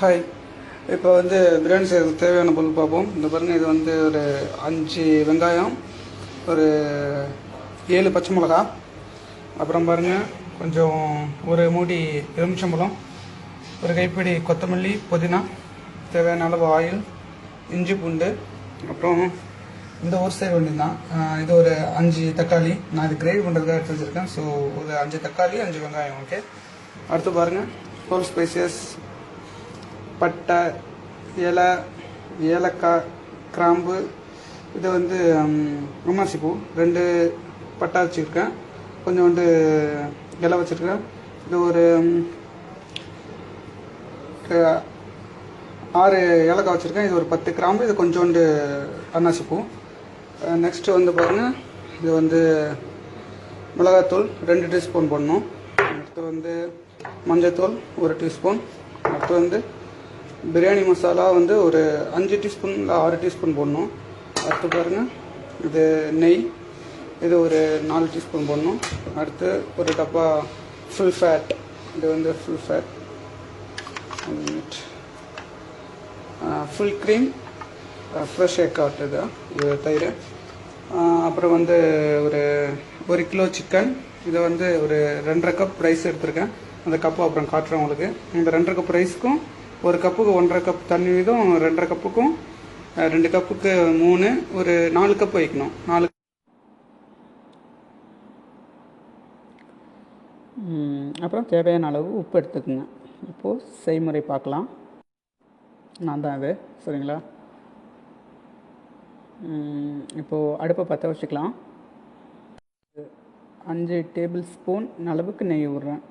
Hi. இப்போ வந்து பிரியாணி செய்கிறதுக்கு தேவையான பொருள் பார்ப்போம். இந்த பாருங்கள், இது வந்து ஒரு 5 வெங்காயம், ஒரு 7 பச்சை மிளகா, அப்புறம் பாருங்கள் கொஞ்சம் ஒரு மூடி எலுமிச்சம்பழம், ஒரு கைப்பிடி கொத்தமல்லி, புதினா, தேவையான அளவு ஆயில், இஞ்சி பூண்டு, அப்புறம் இந்த ஒரு சைடு ஒன்று தான். இது ஒரு 5 தக்காளி. நான் இது கிரேவி பண்ணுறதுக்காக எடுத்து வச்சுருக்கேன். ஸோ ஒரு 5 தக்காளி, 5 வெங்காயம். ஓகே. அடுத்து பாருங்கள், ஹோல் ஸ்பைசஸ், பட்டை, இலை, ஏலக்காய், கிராம்பு, இது வந்து அன்னாசிப்பூ, 2 பட்டை வச்சுருக்கேன், கொஞ்சோண்டு இலை வச்சுருக்கேன். இது ஒரு 6 ஏலக்காய் வச்சுருக்கேன். இது ஒரு 10 கிராம்பு, இது கொஞ்சோண்டு அன்னாசிப்பூ. நெக்ஸ்ட்டு வந்து பாருங்கள், இது வந்து மிளகாத்தூள் 2 டீஸ்பூன் போடணும். அடுத்து வந்து மஞ்சள்தூள் 1 டீஸ்பூன். அடுத்து வந்து பிரியாணி மசாலா வந்து ஒரு 5 டீஸ்பூன் இல்லை 6 டீஸ்பூன் போடணும். அடுத்து பாருங்கள், இது நெய், இது ஒரு 4 டீஸ்பூன் போடணும். அடுத்து ஒரு டப்பா ஃபுல் ஃபேட், இது வந்து full fat, full cream, fresh ஏக்காட், இது தயிர். அப்புறம் வந்து ஒரு 1 கிலோ சிக்கன், இதை வந்து ஒரு 2.5 கப் ரைஸ் எடுத்திருக்கேன். அந்த கப்பு அப்புறம் காட்டுறேன் உங்களுக்கு. இந்த 2.5 கப் ரைஸ்க்கும் 1 கப்புக்கு 1.5 கப் தண்ணி வீதம், 2.5 கப்புக்கும் 2 கப்புக்கு 3, ஒரு 4 கப் வைக்கணும். 4. அப்புறம் தேவையான அளவு உப்பு எடுத்துக்கோங்க. இப்போது செய்முறை பார்க்கலாம். நான் தான் அது, சரிங்களா? இப்போது அடுப்பை பற்ற வச்சுக்கலாம். 5 டேபிள் ஸ்பூன் அளவுக்கு நெய் விடுறேன்.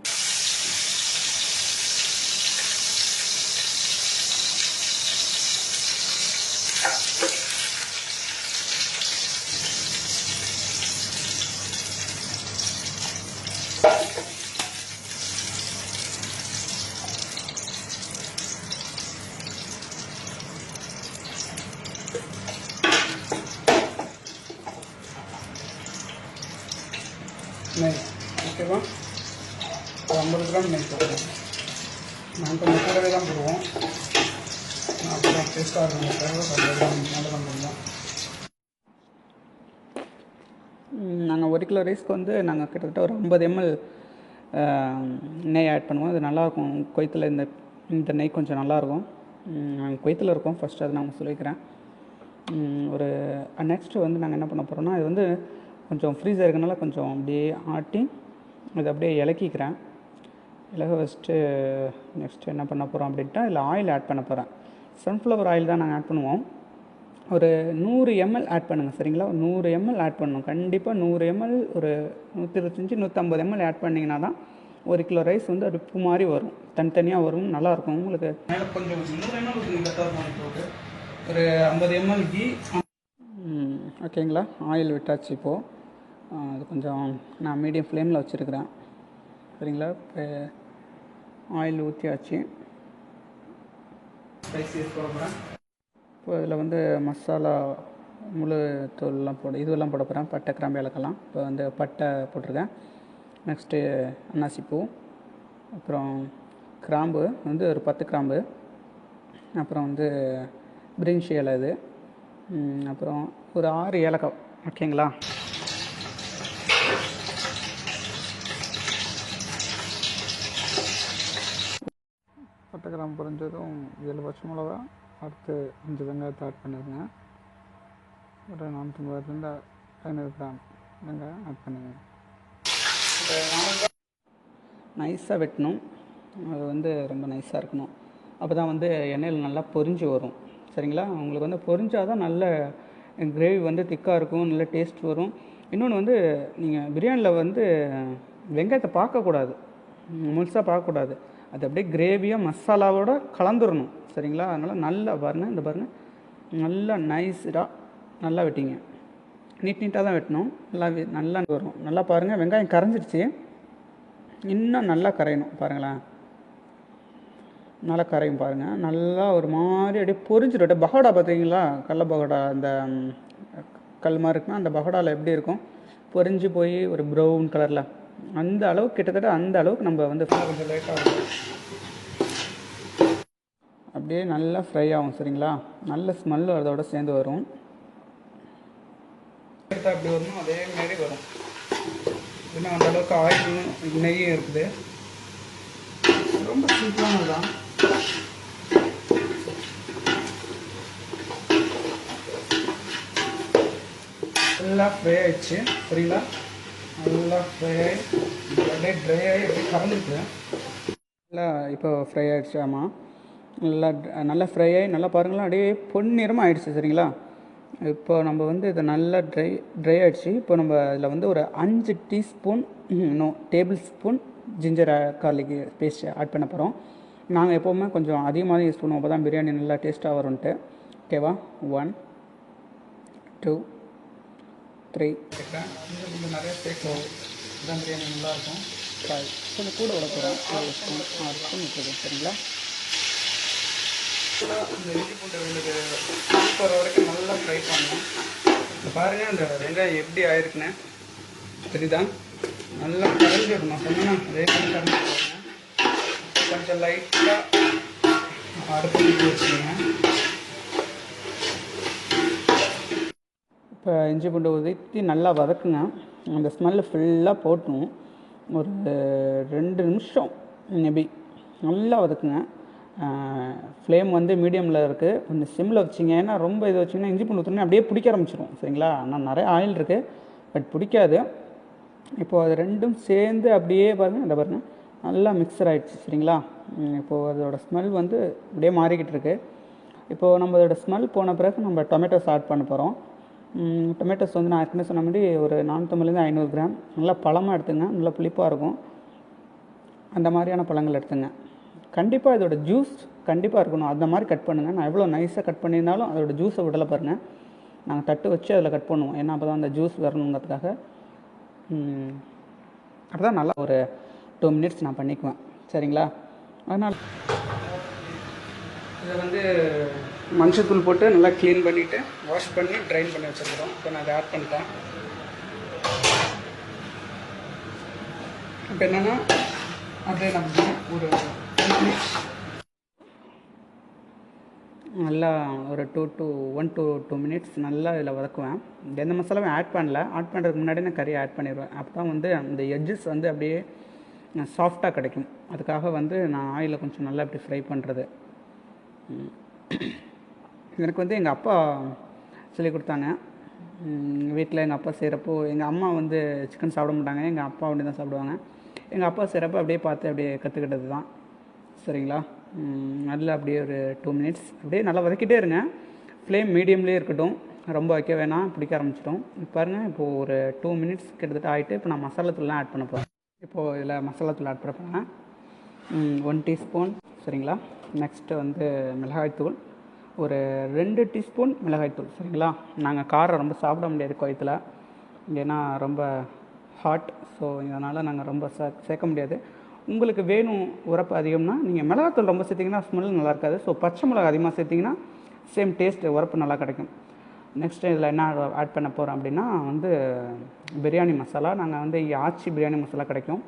நெய் ஓகேவா? 50 கிராம் நெய் போடுவோம். நான் கொஞ்சம் கூடவே தான் போடுவோம். நான் அப்புறம் டேஸ்ட்டாக இருக்கிறதுக்காக 50 கிராம் மேலே தான் போடுவோம். நாங்கள் 1 கிலோ ரைஸ்க்கு வந்து நாங்கள் கிட்டத்தட்ட ஒரு 50 ml நெய் ஆட் பண்ணுவோம். இது நல்லாயிருக்கும். குவைத்தில் இந்த நெய் கொஞ்சம் நல்லாயிருக்கும். நாங்கள் குவைத்தில் இருக்கோம், ஃபஸ்ட்டு அது நான் சொல்லிக்கிறேன். ஒரு நெக்ஸ்ட்டு வந்து நாங்கள் என்ன பண்ண போகிறோம்னா, இது வந்து கொஞ்சம் ஃப்ரீஸாக இருக்கனால கொஞ்சம் அப்படியே ஆட்டி இதை அப்படியே இலக்கிக்கிறேன். இலக வச்சுட்டு நெக்ஸ்ட்டு என்ன பண்ண போகிறோம் அப்படின்ட்டா, இதில் ஆயில் ஆட் பண்ண போகிறேன். சன்ஃப்ளவர் ஆயில் தான் நாங்கள் ஆட் பண்ணுவோம். ஒரு 100 ml ஆட் பண்ணுங்கள், சரிங்களா? 100 ml ஆட் பண்ணணும் கண்டிப்பாக. 100 ml ஒரு 125 150 ml ஆட் பண்ணிங்கன்னா தான் 1 கிலோ ரைஸ் வந்து ஒரு உப்பு மாதிரி வரும், தனித்தனியாக வரும், நல்லாயிருக்கும் உங்களுக்கு. கொஞ்சம் 100 ml ஒரு 50 ml கீ. ஓகேங்களா? ஆயில் விட்டாச்சு. இப்போது அது கொஞ்சம் நான் மீடியம் ஃப்ளேமில் வச்சுருக்கிறேன், சரிங்களா? இப்போ ஆயில் ஊற்றியாச்சு. ஸ்பைசியஸ் போடுறேன். இப்போ இதில் வந்து மசாலா முழு தூள்லாம் இதுவெல்லாம் போட போகிறேன். பட்டை, கிராம்பு, ஏலக்காய்லாம். இப்போ வந்து பட்டை போட்டிருக்கேன். நெக்ஸ்ட்டு அன்னாசிப்பூ, அப்புறம் கிராம்பு வந்து ஒரு 10 கிராம்பு, அப்புறம் வந்து பிரிஞ்சி இலை, இது அப்புறம் ஒரு 6 ஏலக்காய். ஓகேங்களா? பட்டை கிராம்பு பொரிஞ்சதும் 7 பச்சை மிளகா, அடுத்து 5 வெங்காயத்தை ஆட் பண்ணிடுங்க. ஒரு 450 500 கிராம் வெங்காயம் ஆட் பண்ணுங்க. நைஸாக வெட்டணும். அது வந்து ரொம்ப நைஸாக இருக்கணும். அப்போ தான் வந்து எண்ணெயில் நல்லா பொரிஞ்சு வரும், சரிங்களா? உங்களுக்கு வந்து பொரிஞ்சால் தான் நல்ல கிரேவி வந்து திக்காக இருக்கும், நல்ல டேஸ்ட் வரும். இன்னொன்று வந்து நீங்கள் பிரியாணியில் வந்து வெங்காயத்தை பார்க்கக்கூடாது, முழுசாக பார்க்கக்கூடாது. அது அப்படியே கிரேவியாக மசாலாவோடு கலந்துடணும், சரிங்களா? அதனால் நல்லா பாருங்கள், இந்த பாருங்கள், நல்லா நைஸாக நல்லா வெட்டிங்க. நீட்டாக தான் வெட்டணும். நல்லா வரும். நல்லா பாருங்கள், வெங்காயம் கரைஞ்சிடுச்சு. இன்னும் நல்லா கரையணும், பாருங்களேன். நல்லா கரையும் பாருங்கள். நல்லா ஒரு மாதிரி அப்படியே பொரிஞ்சிடும். பகோடா பார்த்தீங்களா? கடல பகோடா, அந்த கல் மாதிரி இருக்குன்னா அந்த பகோடாவில் எப்படி இருக்கும், பொரிஞ்சு போய் ஒரு ப்ரௌன் கலரில், அந்த அளவுக்கு, கிட்டத்தட்ட அந்த அளவுக்கு நம்ம வந்து கொஞ்சம் லேட்டாக அப்படியே நல்லா ஃப்ரை ஆகும் சரிங்களா. நல்ல ஸ்மெல்லு அதோட சேர்ந்து வரும். அப்படி வரணும் அதேமாரி வரும். இன்னும் அந்தளவுக்கு ஆயிலும் நெய்யும் இருக்குது. ரொம்ப சிம்பிளானது தான். நல்லா ஃப்ரை ஆகிடுச்சு சரிங்களா. நல்லா ஃப்ரை ஆகி அப்படியே ட்ரை ஆகி அப்படியே கறந்துருக்கு. நல்லா இப்போ ஃப்ரை ஆகிடுச்சு. ஆமாம், நல்லா ஃப்ரை ஆகி நல்லா பாருங்களா அப்படியே பொன்னிறமாக ஆகிடுச்சு சரிங்களா. இப்போ நம்ம வந்து இதை நல்லா ட்ரை ஆகிடுச்சு. இப்போ நம்ம இதில் வந்து ஒரு 5 teaspoon tablespoon ginger garlic paste add பண்ண போகிறோம். நாங்கள் எப்போவுமே கொஞ்சம் அதிகமாக தான் யூஸ் பண்ணுவோம், அப்போ தான் பிரியாணி நல்லா டேஸ்ட்டாக வரும்ன்ட்டு. ஓகேவா, 1 2 3 கேட்குறேன். கொஞ்சம் நிறைய சேர்க்கணும், இதுதான் பிரியாணி நல்லாயிருக்கும். 5 கொஞ்சம் கூட வளர்க்குறோம். 7 ஸ்பூன் 6 ஸ்பூன் விட்டுருக்கோம் சரிங்களா. இந்த இஞ்சி பூண்டு விழுது போகிற வரைக்கும் நல்லா ஃப்ரை பண்ணணும். இப்போ பாருங்கள் அந்த வெங்காயம் எப்படி ஆயிருக்குன்னு தெரியுதா. நல்லா கரைஞ்சி விடணும். நான் சொன்னேன்னா அதே மாதிரி கரைஞ்சி போடுங்க. கொஞ்சம் லைட்டாக அடுப்பு வச்சுக்கோங்க. இப்போ இஞ்சி பூண்டு ஊற்றி நல்லா வதக்குங்க. அந்த ஸ்மெல்லு ஃபுல்லாக போட்டணும். ஒரு 2 நிமிஷம் மேபி நல்லா வதக்குங்க. ஃப்ளேம் வந்து மீடியமில் இருக்குது, கொஞ்சம் சிம்மில் வச்சிங்க. ஏன்னா ரொம்ப இது வச்சிங்கன்னா இஞ்சி பூண்டு ஊற்றினா அப்படியே பிடிக்க ஆரம்பிச்சிடும் சரிங்களா. ஆனால் நிறைய ஆயில் இருக்குது, பட் பிடிக்காது. இப்போது அது ரெண்டும் சேர்ந்து அப்படியே பாருங்கள், இந்த பாருங்கள் நல்லா மிக்சர் ஆகிடுச்சு சரிங்களா. இப்போது அதோட ஸ்மெல் வந்து அப்படியே மாறிக்கிட்டு இருக்குது. இப்போது நம்ம அதோட ஸ்மெல் போன பிறகு நம்ம டொமேட்டோஸ் ஆட் பண்ண போகிறோம். டொமேட்டோஸ் வந்து நான் ஏற்கனவே சொன்ன மாதிரி ஒரு 450 500 கிராம் நல்லா பழமாக எடுத்துங்க. நல்லா புளிப்பாக இருக்கும், அந்த மாதிரியான பழங்கள் எடுத்துங்க. கண்டிப்பாக இதோட ஜூஸ் கண்டிப்பாக இருக்கணும், அந்த மாதிரி கட் பண்ணுங்கள். நான் எவ்வளோ நைஸாக கட் பண்ணியிருந்தாலும் அதோட ஜூஸை விடலை பாருங்கள். நாங்கள் தட்டு வச்சு அதில் கட் பண்ணுவோம், ஏன்னா அப்போ தான் அந்த ஜூஸ் வரணுங்கிறதுக்காக. அப்போ தான் நல்லா ஒரு 2 மினிட்ஸ் நான் பண்ணிக்குவேன் சரிங்களா. அதனால் இதை வந்து மஞ்சத்தூள் போட்டு நல்லா க்ளீன் பண்ணிவிட்டு வாஷ் பண்ணி ட்ரைன் பண்ணி வச்சுருக்கிறோம். இப்போ நான் அதை ஆட் பண்ணிட்டேன். இப்போ என்னென்னா அப்படியே நம்ம ஒரு 2 மினிட்ஸ் நல்லா ஒரு 1 to 2 மினிட்ஸ் நல்லா இதில் வதக்குவேன். எந்த மசாலாவும் ஆட் பண்ணல, ஆட் பண்ணுறதுக்கு முன்னாடி நான் கறி ஆட் பண்ணிடுவேன். அப்போ தான் வந்து அந்த எட்ஜஸ் வந்து அப்படியே சாஃப்டாக கிடைக்கும். அதுக்காக வந்து நான் ஆயிலில் கொஞ்சம் நல்லா இப்படி ஃப்ரை பண்ணுறது. எனக்கு வந்து எங்கள் அப்பா சொல்லிக் கொடுத்தாங்க. வீட்டில் எங்கள் அப்பா செய்கிறப்போ, எங்கள் அம்மா வந்து சிக்கன் சாப்பிட மாட்டாங்க, எங்கள் அப்பா அப்படி தான் சாப்பிடுவாங்க. எங்கள் அப்பா செய்கிறப்போ அப்படியே பார்த்து அப்படியே கற்றுக்கிட்டது தான் சரிங்களா. நல்லா அப்படியே ஒரு 2 மினிட்ஸ் அப்படியே நல்லா வதக்கிட்டே இருங்க. ஃப்ளேம் மீடியம்லேயே இருக்கட்டும், ரொம்ப வைக்க வேணாம், பிடிக்க ஆரம்பிச்சிட்டோம். இப்போ பாருங்கள், இப்போது ஒரு 2 மினிட்ஸ் கிட்டத்தட்ட ஆகிட்டு இப்போ நான் மசாலாத்தூள்லாம் ஆட் பண்ண போகிறேன். இப்போது இதில் மசாலாத்தூள் ஆட் பண்ண போகிறேன். 1 டீஸ்பூன் சரிங்களா. நெக்ஸ்ட்டு வந்து மிளகாய்த்தூள் ஒரு 2 டீஸ்பூன் மிளகாய்த்தூள் சரிங்களா. நாங்கள் காரம் ரொம்ப சாப்பிட முடியாது கோயத்தில், ஏன்னா ரொம்ப ஹாட். ஸோ இதனால் நாங்கள் ரொம்ப சேர்க்க முடியாது. உங்களுக்கு வேணும் உரப்பு அதிகம்னா நீங்கள் மிளகாத்தூள் ரொம்ப சேர்த்திங்கன்னா ஸ்மெல் நல்லா இருக்காது. ஸோ பச்சை மிளகா அதிகமாக சேர்த்திங்கன்னா சேம் டேஸ்ட்டு உரப்பு நல்லா கிடைக்கும். நெக்ஸ்ட்டு இதில் என்ன ஆட் பண்ண போகிறோம் அப்படின்னா வந்து பிரியாணி மசாலா. நாங்கள் வந்து ஆச்சி பிரியாணி மசாலா கிடைக்கும்,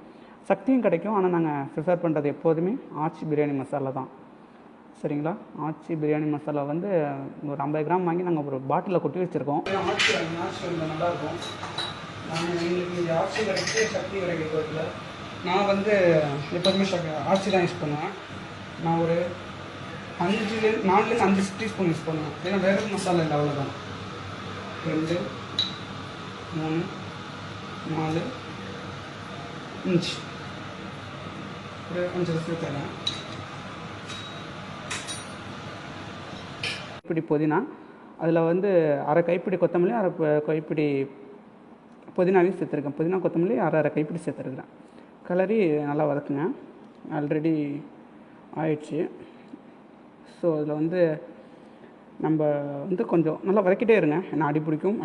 சக்தியும் கிடைக்கும். ஆனால் நாங்கள் ப்ரிஃபர் பண்ணுறது எப்போதுமே ஆச்சி பிரியாணி மசாலா தான் சரிங்களா. ஆச்சி பிரியாணி மசாலா வந்து ஒரு 50 கிராம் வாங்கி நாங்கள் ஒரு பாட்டிலில் கொட்டி வச்சுருக்கோம். ஆச்சி நல்லாயிருக்கும். நாங்கள் எங்களுக்கு இங்கே ஆச்சி கிடைச்சி சக்தி கிடைக்கிறதுல நான் வந்து எப்போதுமே ஆச்சி தான் யூஸ் பண்ணுவேன். நான் ஒரு 4 5 டீஸ்பூன் யூஸ் பண்ணுவேன், ஏன்னா வேறு மசாலா இல்லை, அவ்வளோதான். 2 3 4 5 ஒரு 5 வருஷம் தரேன். கைப்பிடி புதினா, அதில் வந்து அரை கைப்பிடி கொத்தமல்லி, அரை கைப்பிடி புதினாவையும் சேர்த்துருக்கேன். புதினா கொத்தமல்லி அரை கைப்பிடி சேர்த்துருக்குறேன். கலரி நல்லா வதக்குங்க. ஆல்ரெடி ஆயிடுச்சு. ஸோ அதில் வந்து நம்ம வந்து கொஞ்சம் நல்லா வதக்கிட்டே இருங்க, ஏன்னா அடி பிடிக்கும்.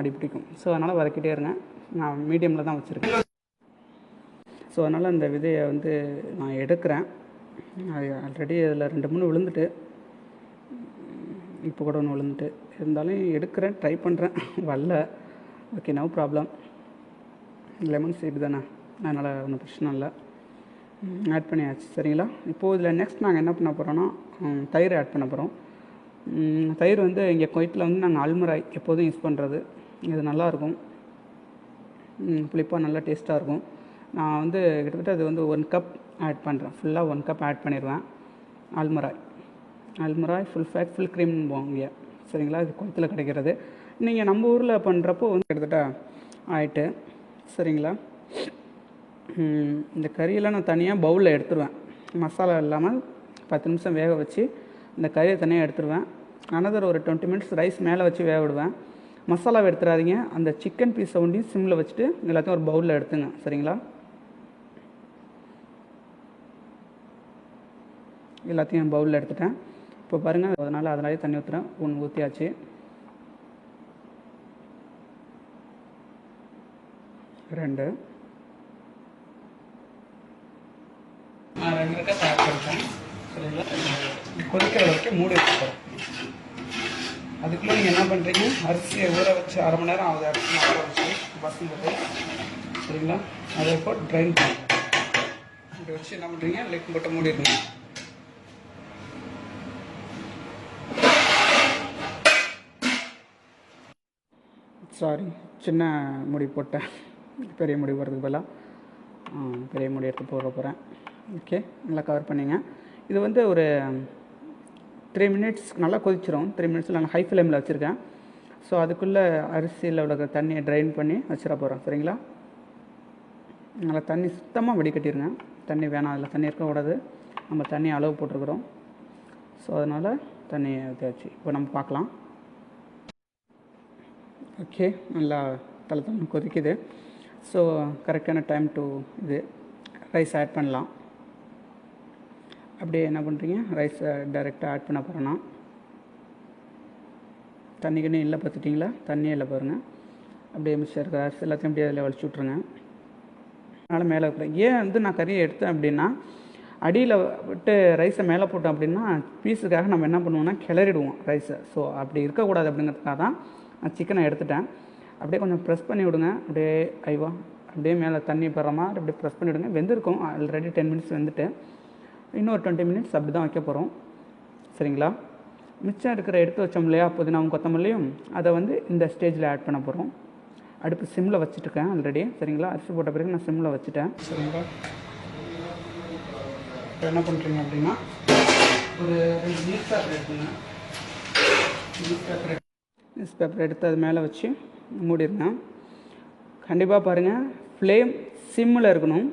ஸோ அதனால் வதக்கிட்டே இருங்க. நான் மீடியமில் தான் வச்சுருக்கேன். ஸோ அதனால் அந்த விதையை வந்து நான் எடுக்கிறேன். அது ஆல்ரெடி அதில் 2 3 விழுந்துட்டு, இப்போ கூட ஒன்று விழுந்துட்டு இருந்தாலும் எடுக்கிறேன், ட்ரை பண்ணுறேன், வரல. Okay, no problem. Lemon seed தானே, அதனால் ஒன்றும் பிரச்சனை இல்லை. ஆட் பண்ணியாச்சு சரிங்களா. இப்போது இதில் நெக்ஸ்ட் நாங்கள் என்ன பண்ண போகிறோன்னா தயிர் ஆட் பண்ண போகிறோம். தயிர் வந்து இங்கே குவைத்தில் வந்து நாங்கள் அல்மராய் எப்போதும் யூஸ் பண்ணுறது. இது நல்லாயிருக்கும், புளிப்பாக நல்லா டேஸ்ட்டாக இருக்கும். நான் வந்து கிட்டத்தட்ட அது வந்து 1 கப் ஆட் பண்ணுறேன். ஃபுல்லாக 1 கப் ஆட் பண்ணிடுவேன். அல்மராய் ஃபுல் ஃபேட் ஃபுல் க்ரீம்னு இங்கே சரிங்களா. இது குவைத்தில் கிடைக்கிறது. நீங்கள் நம்ம ஊரில் பண்ணுறப்போ வந்து கிட்டத்தட்ட ஆயிட்டு சரிங்களா. இந்த கறியெல்லாம் நான் தனியாக பவுலில் எடுத்துருவேன். மசாலா இல்லாமல் 10 நிமிஷம் வேக வச்சு இந்த கறியை தனியாக எடுத்துருவேன். அனதர் ஒரு 20 மினிட்ஸ் ரைஸ் மேலே வச்சு வேக விடுவேன். மசாலாவை எடுத்துடாதீங்க. அந்த சிக்கன் பீஸை ஒண்டியும் சிம்மில் வச்சுட்டு எல்லாத்தையும் ஒரு பவுலில் எடுத்துங்க சரிங்களா. எல்லாத்தையும் பவுலில் எடுத்துட்டேன். இப்போ பாருங்கள், அதனால் அதனாலே தண்ணி ஊற்றுறேன். 1 ஊற்றியாச்சு. 2 நான் 2 கப் ஆட் பண்ணிட்டேன் சரிங்களா. கொதிக்கிற வரைக்கும் மூடி வச்சுக்கிறேன். அதுக்குள்ளே நீங்கள் என்ன பண்ணுறீங்க, அரிசியை ஊற வச்சு 1/2 மணி நேரம் ஆகுது. அரிசி ஊற வச்சு பசங்களுக்கு சரிங்களா. அதை இப்போ ட்ரைன் பண்ணி இப்படி வச்சு என்ன பண்ணுறீங்க, லிக் போட்டு மூடிடுங்க. சாரி, சின்ன முடி போட்டேன். பெரிய முடி போடுறதுக்கு பதிலாக பெரிய முடி எடுத்து போகிறேன். ஓகே, நல்லா கவர் பண்ணிங்க. இது வந்து ஒரு 3 மினிட்ஸ் நல்லா கொதிச்சிடும். 3 மினிட்ஸில் நான் ஹை ஃப்ளேமில் வச்சுருக்கேன். ஸோ அதுக்குள்ளே அரிசியில் உள்ள தண்ணியை ட்ரைன் பண்ணி வச்சிட போகிறோம் சரிங்களா. நல்லா தண்ணி சுத்தமாக வடிகட்டிடுங்க. தண்ணி வேணாம், அதில் தண்ணி இருக்கக்கூடாது. நம்ம தண்ணி அளவு போட்டிருக்கிறோம். ஸோ அதனால் தண்ணியை ஊற்றியாச்சு. இப்போ நம்ம பார்க்கலாம். ஓகே, நல்லா தலை கொதிக்குது. ஸோ கரெக்டான டைம் டு இது ரைஸ் ஆட் பண்ணலாம். அப்படியே என்ன பண்ணுறீங்க, ரைஸை டைரெக்டாக ஆட் பண்ண போகிறேன்னா தண்ணிக்குன்னு இல்லை பார்த்துட்டிங்களா, தண்ணியே இல்லை பாருங்கள். அப்படியே மிக்சர் இருக்கிற அரிசி எல்லாத்தையும் அப்படியே அதில் வலிச்சு விட்ருங்க. அதனால் மேலே வைக்கிறேன். ஏன் வந்து நான் கறியை எடுத்தேன் அப்படின்னா, அடியில் விட்டு ரைஸை மேலே போட்டோம் அப்படின்னா பீஸுக்காக நம்ம என்ன பண்ணுவோம்னா கிளறிடுவோம் ரைஸை. ஸோ அப்படி இருக்கக்கூடாது அப்படிங்கிறதுக்காக தான் நான் சிக்கனை எடுத்துட்டேன். அப்படியே கொஞ்சம் ப்ரெஸ் பண்ணி விடுங்க. அப்படியே அப்படியே மேலே தண்ணி படுற மாதிரி அப்படியே ப்ரெஸ் பண்ணி விடுங்க. வெந்திருக்கும் ஆல்ரெடி 10 மினிட்ஸ் வெந்துட்டு. இன்னொரு 20 மினிட்ஸ் அப்படி தான் வைக்க போகிறோம் சரிங்களா. மிச்சம் இருக்கிற எடுத்து வச்சோம் இல்லையா புதினாவும் கொத்தமல்லியும், அதை வந்து இந்த ஸ்டேஜில் ஆட் பண்ண போகிறோம். அடுப்பு சிம்மில் வச்சுட்டுருக்கேன் ஆல்ரெடி சரிங்களா. அரிசி போட்ட பிறகு நான் சிம்மில் வச்சுட்டேன் சரிங்களா. இப்போ என்ன பண்ணுறீங்க அப்படின்னா, ஒரு 2 நியூஸ் பேப்பர் எடுத்துங்க. நியூஸ் பேப்பர் எடுத்து அது மேலே வச்சு மூடிடுங்க. கண்டிப்பாக பாருங்கள், ஃப்ளேம் சிம்மில் இருக்கணும்.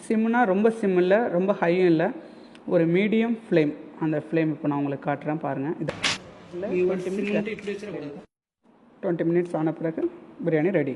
சிம்னா ரொம்ப சிம் இல்லை, ரொம்ப ஹையும் இல்லை, ஒரு மீடியம் ஃப்ளேம். அந்த ஃப்ளேம் இப்போ நான் உங்களுக்கு காட்டுறேன் பாருங்கள். இது 20 மினிட்ஸ் ஆன பிறகு பிரியாணி ரெடி.